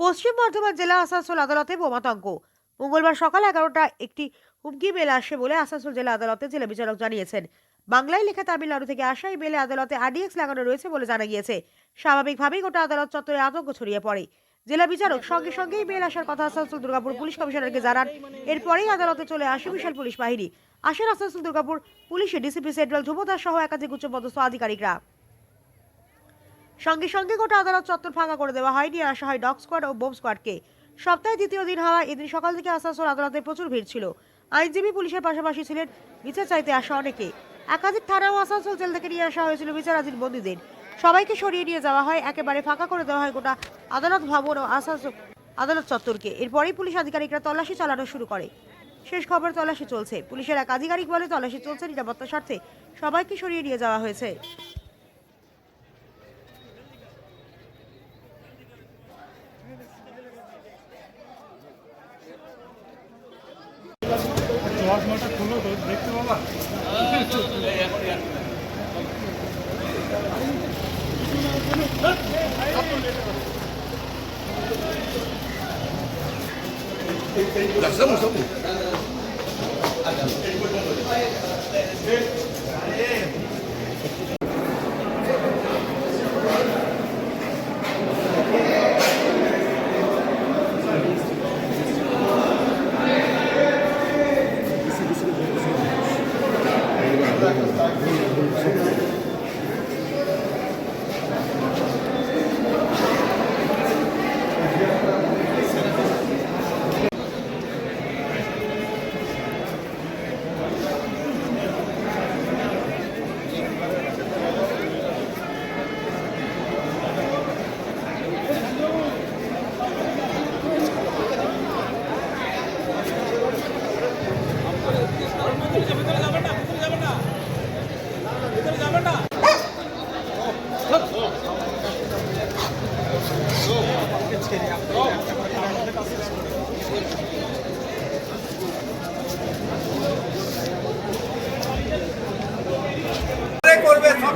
পশ্চিম বর্ধমান জেলা আসানসোল আদালতে বোমাতঙ্ক। মঙ্গলবার সকাল 11টা একটি হুমকি মেল আসে বলে আসানসোল জেলা আদালতে জেলা বিচারক জানিয়েছেন। বাংলায় লেখা তামিলনাড়ু থেকে আসা এই মেলে আদালতে আরডিএক্স লাগানো রয়েছে বলে জানা গিয়েছে। স্বাভাবিকভাবেই গোটা আদালত চত্বরে আতঙ্ক ছড়িয়ে পড়ে। জেলা বিচারক সঙ্গে সঙ্গেই মেল আসার কথা আসানসোল দুর্গাপুর পুলিশ কমিশনারকে জানান। এরপরেই আদালতে চলে আসে বিশাল পুলিশ বাহিনী। আসেন আসানসোল দুর্গাপুর পুলিশের ডিসিপি সেন্ট্রাল ধ্রুবদাস সহ একাধিক উচ্চপদস্থ আধিকারিকরা। সঙ্গে সঙ্গে গোটা আদালত চত্বর ফাঁকা করে দেওয়া হয়। নিয়ে আসা হয় ডগ স্কোয়াড ও বোম স্কোয়াডকে। সপ্তাহে দ্বিতীয় দিন হওয়ায় এদিন সকাল থেকে আসানসোল আদালতে প্রচুর ভিড় ছিল। আইনজীবী পুলিশের পাশাপাশি ছিলেন বিচার চাইতে আসা অনেকে। একাধিক থানা ও আসানসোল জেল থেকে নিয়ে আসা হয়েছিল বিচারাধীন বন্দীদের। সবাইকে সরিয়ে নিয়ে যাওয়া হয়। একেবারে ফাঁকা করে দেওয়া হয় গোটা আদালত ভবন ও আসানসোল আদালত চত্বরকে। এরপরেই পুলিশ আধিকারিকরা তল্লাশি চালানো শুরু করে। শেষ খবর, তল্লাশি চলছে। পুলিশের এক আধিকারিক বলে তল্লাশি চলছে, নিরাপত্তার স্বার্থে সবাইকে সরিয়ে নিয়ে যাওয়া হয়েছে। দেখতে বাবা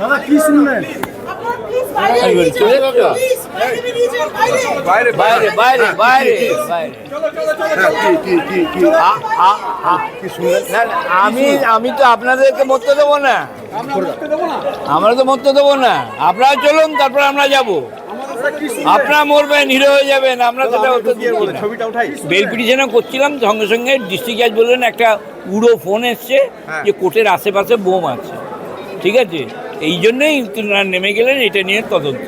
দাদা কি শুনলেন? বাইরে বাইরে বাইরে বাইরে আমি তো আপনাদেরকে মরতে দেবো না, আমরা তো মরতে দেবো না। আপনারা চলুন, তারপর আমরা যাবো। আপনারা মরবেন, হিরো হয়ে যাবেন, আমরা সেটা বেল পিটিশনও করছিলাম। সঙ্গে সঙ্গে ডিস্ট্রিক্ট জাজ বললেন একটা উড়ো ফোন এসছে যে কোর্টের আশেপাশে বোম আছে। ঠিক আছে, এই জন্যই নেমে গেলেন। এটা নিয়ে তদন্ত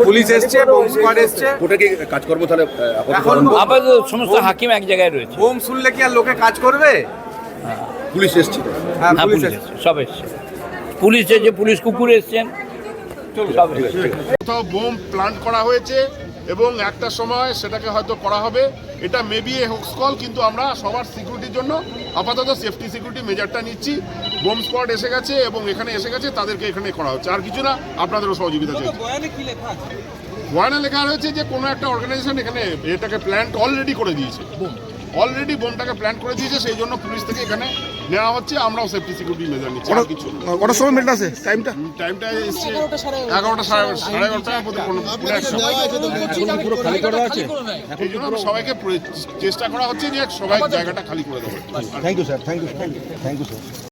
পুলিশ এসছে, বোম স্কোয়াড এসছে। কোর্টে কি কাজ করবো তাহলে? এখন আপাতত সমস্ত হাকিম এক জায়গায় রয়েছে। বোম শুনলে কি আর লোকে কাজ করবে? পুলিশ এসছে। হ্যাঁ, হ্যাঁ, পুলিশ পুলিশ এসছে। এসছে, সব এসছে। পুলিশ এসেছে, পুলিশ কুকুর এসছেন, সব এসছে। কোথাও বোম প্লান্ট করা হয়েছে এবং একটা সময় সেটাকে হয়তো করা হবে। এটা মেবি এ হোক্স কল, কিন্তু আমরা সবার সিকিউরিটির জন্য আপাতত সেফটি সিকিউরিটি মেজারটা নিচ্ছি। বোম স্কোয়াড এসে গেছে এবং এখানে এসে গেছে, তাদেরকে এখানে করা হচ্ছে। আর কিছু না, আপনাদেরও সহযোগিতা চাই। বয়ানে লেখা রয়েছে যে কোনো একটা অর্গানাইজেশন এখানে এটাকে প্ল্যান্ট অলরেডি করে দিয়েছে। অলরেডি বোমটাকে প্ল্যান করে দিয়েছে, সেই জন্য পুলিশ থেকে এখানে নেওয়া হচ্ছে। আমরাও সেফটি সিকিউরিটি মেজার নিচ্ছি। আর কিছু কটার সময় মেলটা আছে? টাইমটা এসছে 11টা সাড়ে 11:30 পুরো খালি করা আছে। এই জন্য সবাইকে চেষ্টা করা হচ্ছে যে সবাই জায়গাটা খালি করে দেবো। Thank you sir, thank you sir.